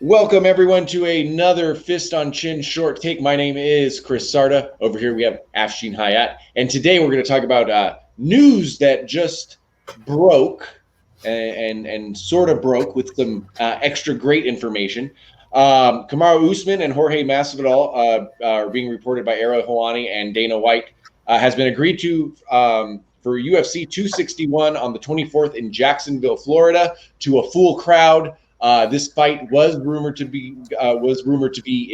Welcome everyone to another Fist on Chin short take. My name is Chris Sarda. Over here we have AFSHEEN Hayat, and today we're going to talk about news that just broke and sort of broke with some extra great information. Kamaru Usman and Jorge Masvidal are being reported by Ariel Helwani and Dana White has been agreed to for UFC 261 on the 24th in Jacksonville, Florida, to a full crowd. This fight was rumored to be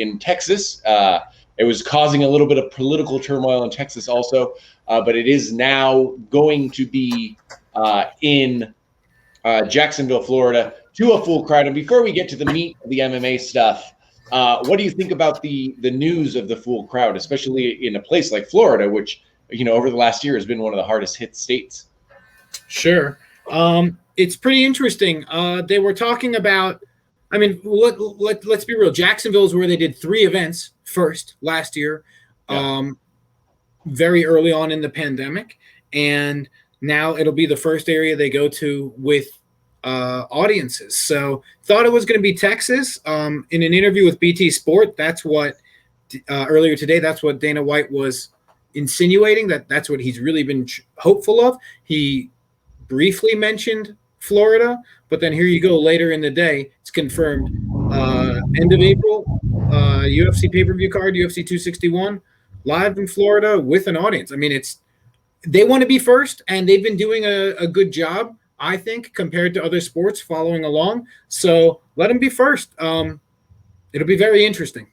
in Texas. It was causing a little bit of political turmoil in Texas also, but it is now going to be in Jacksonville, Florida, to a full crowd. And before we get to the meat of the MMA stuff, what do you think about the news of the full crowd, especially in a place like Florida, which over the last year has been one of the hardest hit states? Sure. It's pretty interesting. They were talking about, let's be real. Jacksonville is where they did 3 events first last year, very early on in the pandemic. And now it'll be the first area they go to with audiences. So thought it was going to be Texas. In an interview with BT Sport, that's what earlier today, that's what Dana White was insinuating, that's what he's really been hopeful of. He briefly mentioned Florida, but then here you go later in the day, it's confirmed. End of April, UFC pay-per-view card, UFC 261, live in Florida with an audience. I mean, they want to be first, and they've been doing a good job, I think, compared to other sports following along. So let them be first. It'll be very interesting.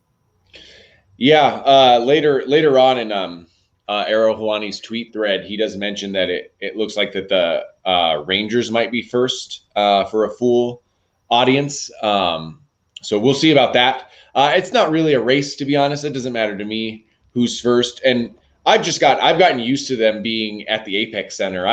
Yeah, later on in Ariel Helwani's tweet thread, he does mention that it looks like that the Rangers might be first for a full audience. So we'll see about that. It's not really a race, to be honest. It doesn't matter to me who's first. And I've gotten used to them being at the Apex Center.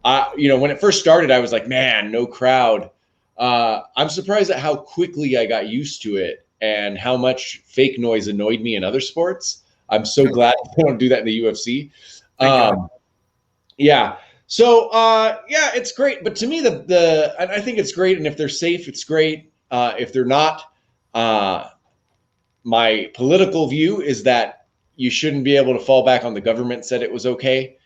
When it first started, I was like, man, no crowd. I'm surprised at how quickly I got used to it and how much fake noise annoyed me in other sports. I'm so glad they don't do that in the UFC. Yeah. So it's great. But to me, I think it's great. And if they're safe, it's great. If they're not, my political view is that you shouldn't be able to fall back on the government said it was okay.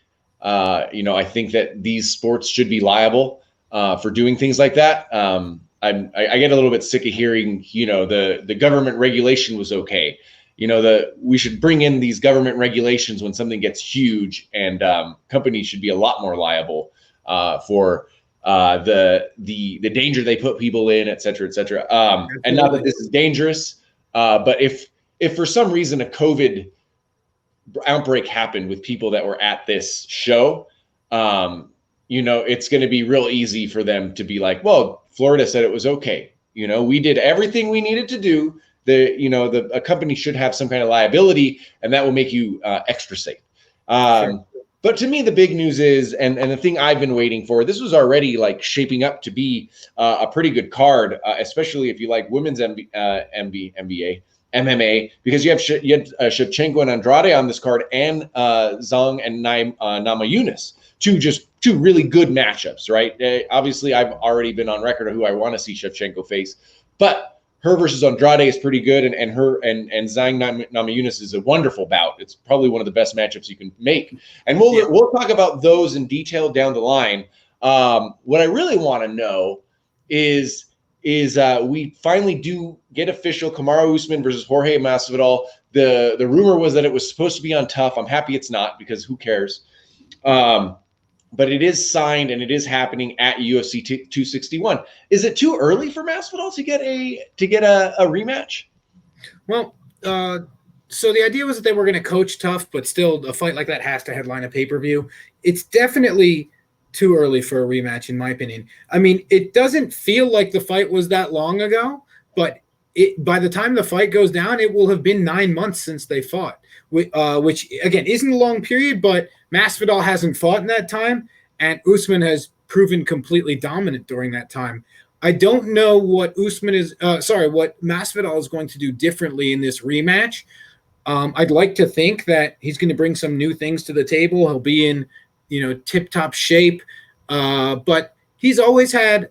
I think that these sports should be liable for doing things like that. I get a little bit sick of hearing, the government regulation was okay. We should bring in these government regulations when something gets huge, and companies should be a lot more liable for the danger they put people in, et cetera, et cetera. And not that this is dangerous, but if for some reason a COVID outbreak happened with people that were at this show, it's going to be real easy for them to be like, well, Florida said it was okay. We did everything we needed to do. A company should have some kind of liability, and that will make you extra safe. Sure. But to me, the big news is, and the thing I've been waiting for, this was already like shaping up to be a pretty good card, especially if you like women's NBA, MMA, because you had Shevchenko and Andrade on this card, and Zhang and Namajunas, two really good matchups, right? Obviously, I've already been on record of who I want to see Shevchenko face, but her versus Andrade is pretty good, and Zhang Namajunas is a wonderful bout. It's probably one of the best matchups you can make, and we'll talk about those in detail down the line. What I really want to know is we finally do get official Kamaru Usman versus Jorge Masvidal. The rumor was that it was supposed to be on Tough. I'm happy it's not, because who cares? But it is signed and it is happening at UFC 261. Is it too early for Masvidal to get a rematch? Well, so the idea was that they were going to coach Tough, but still a fight like that has to headline a pay-per-view. It's definitely too early for a rematch, in my opinion. I mean, it doesn't feel like the fight was that long ago, but by the time the fight goes down, it will have been 9 months since they fought, which again isn't a long period, but Masvidal hasn't fought in that time, and Usman has proven completely dominant during that time. I don't know what what Masvidal is going to do differently in this rematch. I'd like to think that he's going to bring some new things to the table. He'll be in, tip-top shape, but he's always had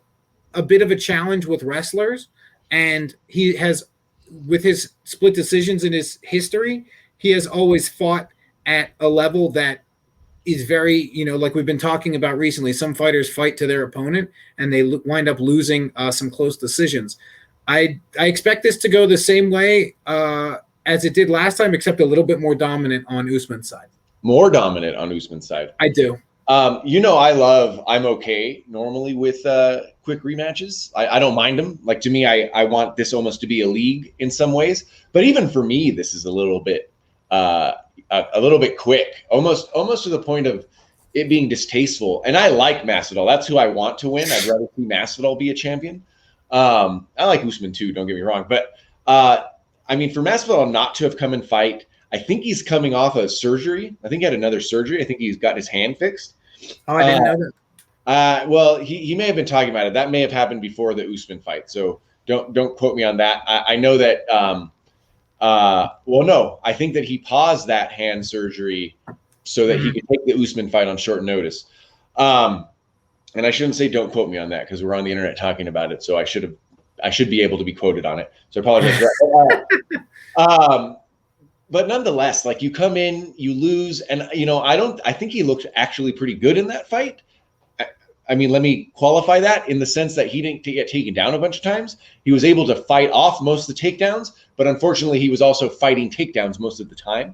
a bit of a challenge with wrestlers. and he has, with his split decisions in his history, he has always fought at a level that is very, like we've been talking about recently. Some fighters fight to their opponent and they wind up losing some close decisions. I expect this to go the same way as it did last time, except a little bit more dominant on Usman's side. More dominant on Usman's side. I do. I'm okay normally with quick rematches. I don't mind them. Like, to me, I want this almost to be a league in some ways. But even for me, this is a little bit quick, almost to the point of it being distasteful. And I like Masvidal. That's who I want to win. I'd rather see Masvidal be a champion. I like Usman too, don't get me wrong. But for Masvidal not to have come and fight, I think he's coming off a surgery. I think he had another surgery. I think he's got his hand fixed. Oh, I didn't know that. Well, he may have been talking about it. That may have happened before the Usman fight. So don't quote me on that. I know that. No, I think that he paused that hand surgery so that he could take the Usman fight on short notice. And I shouldn't say don't quote me on that because we're on the internet talking about it. So I should be able to be quoted on it. So I apologize for that. But nonetheless, like, you come in, you lose, and I think he looked actually pretty good in that fight. Let me qualify that in the sense that he didn't get taken down a bunch of times. He was able to fight off most of the takedowns, but unfortunately, he was also fighting takedowns most of the time,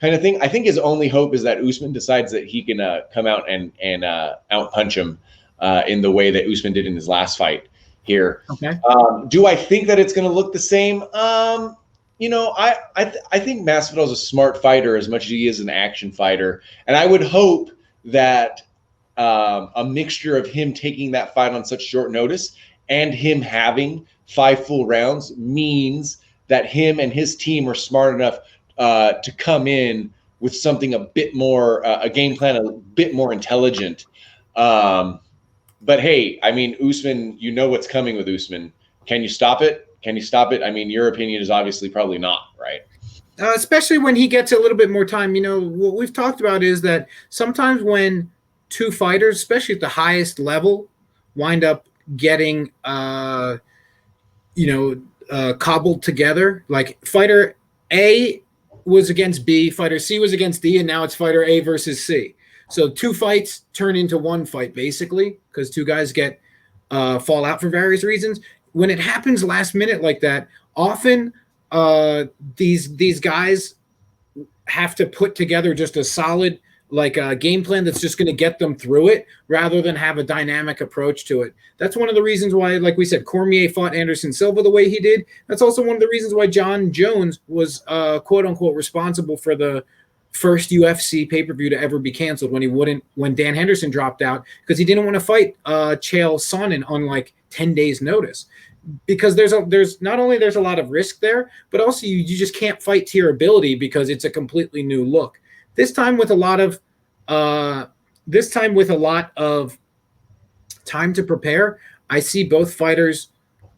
kind of thing. I think his only hope is that Usman decides that he can come out and outpunch him in the way that Usman did in his last fight here. Okay. Do I think that it's going to look the same? I think Masvidal is a smart fighter as much as he is an action fighter, and I would hope that a mixture of him taking that fight on such short notice and him having 5 full rounds means that him and his team are smart enough to come in with something a bit more, a game plan a bit more intelligent. But hey, Usman, what's coming with Usman. Can you stop it? Your opinion is obviously probably not, right? Especially when he gets a little bit more time. What we've talked about is that sometimes when two fighters, especially at the highest level, wind up getting, cobbled together. Like, fighter A was against B, fighter C was against D, and now it's fighter A versus C. So 2 fights turn into 1 fight, basically, because 2 guys fall out for various reasons. When it happens last minute like that, often these guys have to put together just a solid game plan that's just going to get them through it, rather than have a dynamic approach to it. That's one of the reasons why, like we said, Cormier fought Anderson Silva the way he did. That's also one of the reasons why John Jones was quote unquote responsible for the first UFC pay-per-view to ever be canceled when Dan Henderson dropped out, because he didn't want to fight Chael Sonnen on 10 days notice, because there's not only there's a lot of risk there, but also you just can't fight to your ability because it's a completely new look. This time with a lot of time to prepare, I see both fighters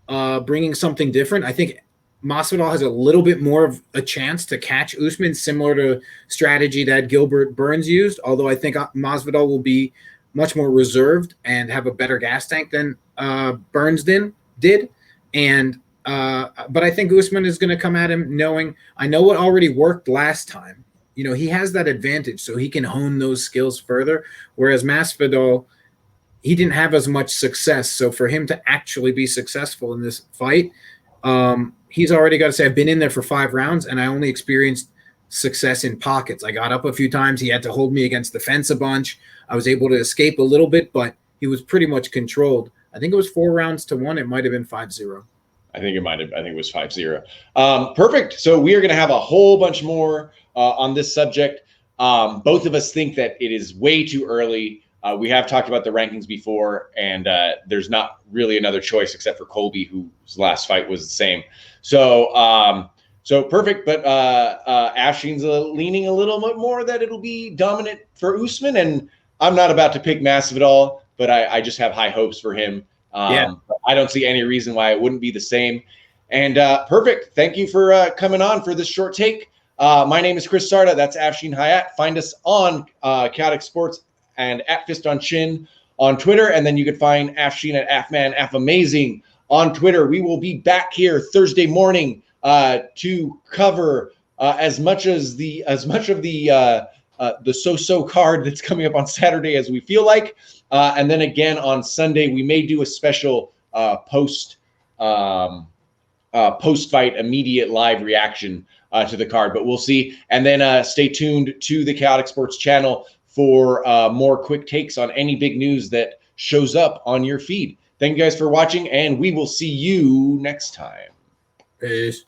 bringing something different. I think Masvidal has a little bit more of a chance to catch Usman, similar to strategy that Gilbert Burns used, although I think Masvidal will be much more reserved and have a better gas tank than Burns did. But I think Usman is going to come at him knowing, I know what already worked last time. He has that advantage, so he can hone those skills further, whereas Masvidal, he didn't have as much success. So for him to actually be successful in this fight, he's already got to say, I've been in there for 5 rounds, and I only experienced success in pockets. I got up a few times. He had to hold me against the fence a bunch. I was able to escape a little bit, but he was pretty much controlled. I think it was 4 rounds to 1. It might have been 5-0. I think it was 5-0. Perfect. So we are going to have a whole bunch more on this subject. Both of us think that it is way too early. We have talked about the rankings before, and there's not really another choice except for Colby, whose last fight was the same. So perfect. But AFSHEEN's leaning a little bit more that it'll be dominant for Usman, and I'm not about to pick Masvidal, but I just have high hopes for him. I don't see any reason why it wouldn't be the same. And perfect. Thank you for coming on for this short take. My name is Chris Sarda. That's AFSHEEN Hayat. Find us on Chaotic Sports and at Fist on Chin on Twitter. And then you can find AFSHEEN at AFMan, AFAmazing on Twitter. We will be back here Thursday morning to cover as much of the so-so card that's coming up on Saturday as we feel like, and then again on Sunday we may do a special post-fight immediate live reaction to the card, but we'll see. And then stay tuned to the Chaotic Sports channel for more quick takes on any big news that shows up on your feed. Thank you guys for watching, and we will see you next time. Peace.